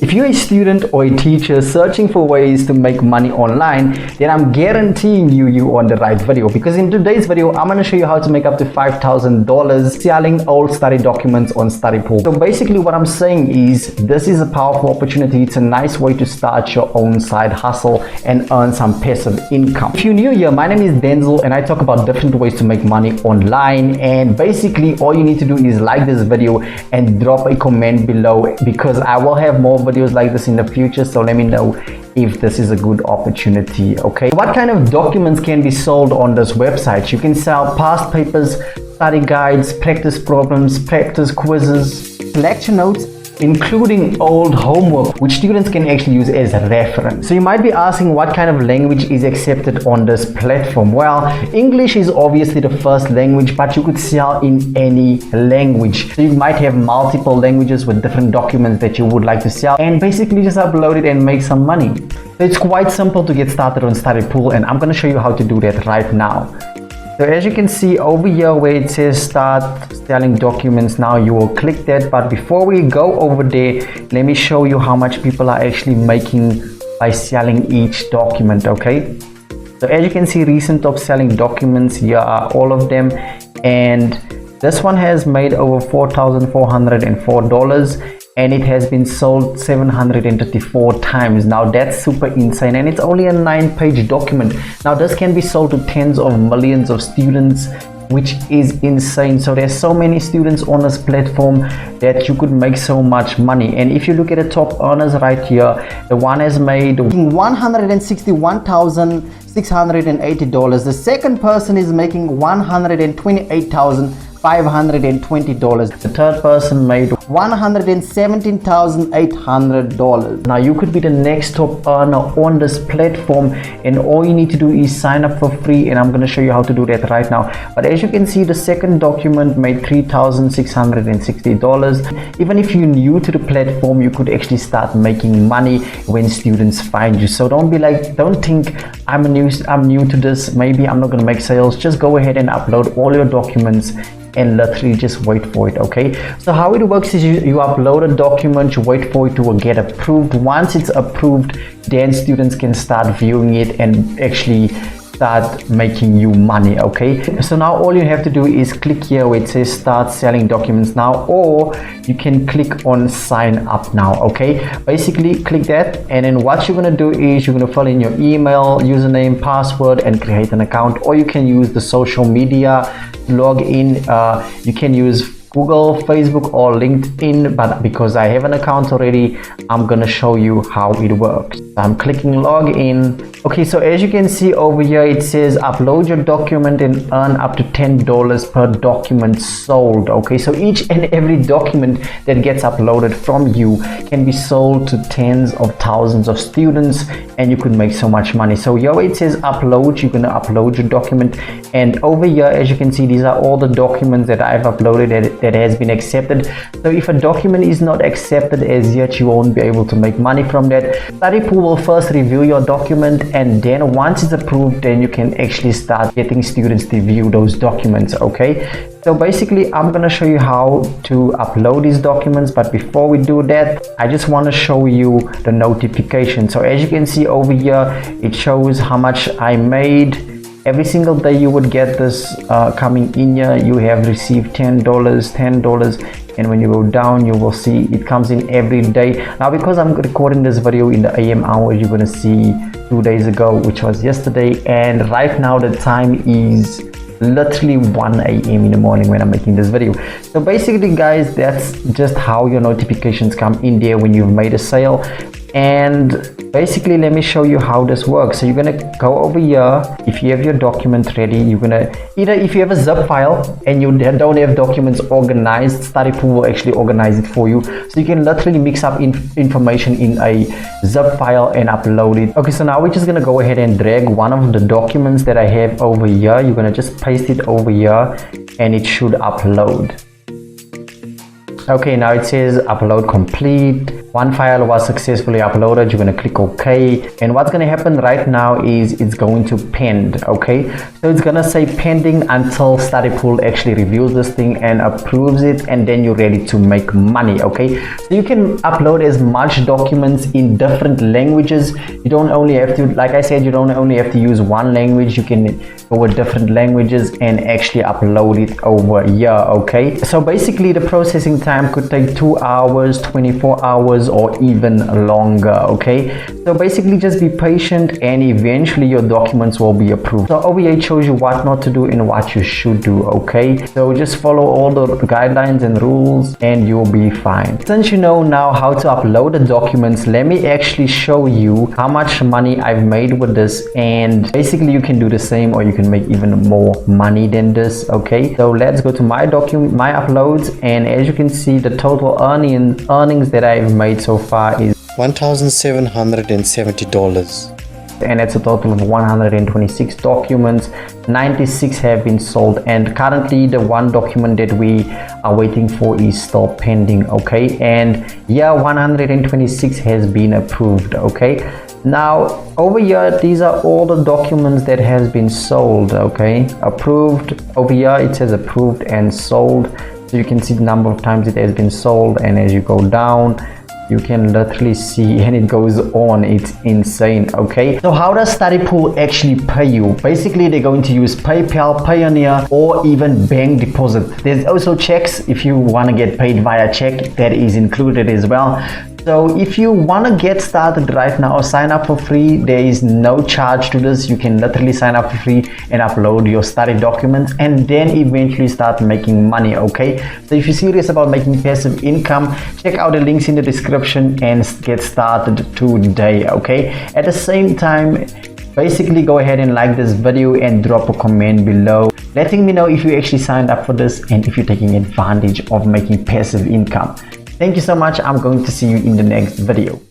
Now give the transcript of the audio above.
If you're a student or a teacher searching for ways to make money online, then I'm guaranteeing you're on the right video, because in today's video, I'm going to show you how to make up to $5,000 selling old study documents on Studypool. So basically what I'm saying is this is a powerful opportunity. It's a nice way to start your own side hustle and earn some passive income. If you're new here, my name is Denzel and I talk about different ways to make money online, and basically all you need to do is like this video and drop a comment below, because I will have more videos like this in the future. So let me know if this is a good opportunity. Okay, what kind of documents can be sold on this website? You can sell past papers, study guides, practice problems, practice quizzes, lecture notes, including old homework which students can actually use as a reference. So you might be asking, what kind of language is accepted on this platform? Well, English is obviously the first language, but you could sell in any language. So you might have multiple languages with different documents that you would like to sell, and basically just upload it and make some money. So it's quite simple to get started on Studypool, and I'm going to show you how to do that right now. So as you can see over here where it says start selling documents, now you will click that. But before we go over there, let me show you how much people are actually making by selling each document. Okay, so as you can see, recent top selling documents, here are all of them, and this one has made over $4,404 and it has been sold 734 times. Now that's super insane, and it's only a 9-page document. Now this can be sold to tens of millions of students, which is insane. So there's so many students on this platform that you could make so much money. And if you look at the top earners right here, the one has made $161,680. The second person is making $128,520. The third person made $117,800. Now you could be the next top earner on this platform, and all you need to do is sign up for free, and I'm going to show you how to do that right now. But as you can see, the second document made $3,660. Even if you're new to the platform, you could actually start making money when students find you. So don't think I'm new to this, maybe I'm not going to make sales. Just go ahead and upload all your documents and literally just wait for it. Okay, so how it works is you upload a document, you wait for it to get approved. Once it's approved, then students can start viewing it and actually start making you money. Okay, so now all you have to do is click here where it says start selling documents now, or you can click on sign up now. Okay, basically click that, and then what you're going to do is you're going to fill in your email, username, password, and create an account. Or you can use the social media log in. You can use Google, Facebook, or LinkedIn, but because I have an account already, I'm gonna show you how it works. I'm clicking login. Okay, so as you can see over here, it says upload your document and earn up to $10 per document sold. Okay, so each and every document that gets uploaded from you can be sold to tens of thousands of students, and you could make so much money. So here it says upload, you're gonna upload your document, and over here, as you can see, these are all the documents that I've uploaded that has been accepted. So if a document is not accepted as yet, you won't be able to make money from that. Studypool will first review your document, and then once it's approved, then you can actually start getting students to view those documents. Okay, so basically I'm gonna show you how to upload these documents, but before we do that, I just want to show you the notification. So as you can see over here, it shows how much I made. Every single day you would get this coming in here. You have received $10, and when you go down, you will see it comes in every day. Now because I'm recording this video in the AM hours, you're gonna see 2 days ago, which was yesterday, and right now the time is literally 1 a.m. in the morning when I'm making this video. So basically guys, that's just how your notifications come in there when you've made a sale. And basically let me show you how this works. So you're gonna go over here. If you have your document ready, you're gonna either, if you have a zip file and you don't have documents organized, Studypool will actually organize it for you. So you can literally mix up information in a zip file and upload it. Okay, so now we're just gonna go ahead and drag one of the documents that I have over here. You're gonna just paste it over here and it should upload. Okay, now it says upload complete. One file was successfully uploaded. You're going to click OK, and what's going to happen right now is it's going to pend. Okay, so it's going to say pending until Studypool actually reviews this thing and approves it, and then you're ready to make money. Okay, so you can upload as much documents in different languages. You don't only have to, like I said, you don't only have to use one language. You can go with different languages and actually upload it over here. Okay, so basically the processing time could take 2 hours, 24 hours, or even longer. Okay, so basically just be patient and eventually your documents will be approved. So over here it shows you what not to do and what you should do. Okay, so just follow all the guidelines and rules and you'll be fine. Since you know now how to upload the documents, let me actually show you how much money I've made with this, and basically you can do the same or you can make even more money than this. Okay, so let's go to my uploads, and as you can see, the total earnings that I've made so far is $1,770, and it's a total of 126 documents. 96 have been sold, and currently the one document that we are waiting for is still pending. Okay, and yeah, 126 has been approved. Okay, now over here these are all the documents that has been sold. Okay, approved. Over here it says approved and sold, so you can see the number of times it has been sold, and as you go down you can literally see, and it goes on. It's insane. Okay, so how does Studypool actually pay you? Basically they're going to use PayPal, Payoneer, or even bank deposit. There's also checks. If you want to get paid via check, that is included as well. So if you want to get started right now, sign up for free. There is no charge to this. You can literally sign up for free and upload your study documents and then eventually start making money. Okay, so if you're serious about making passive income, check out the links in the description and get started today. Okay, at the same time, basically go ahead and like this video and drop a comment below letting me know if you actually signed up for this and if you're taking advantage of making passive income. Thank you so much. I'm going to see you in the next video.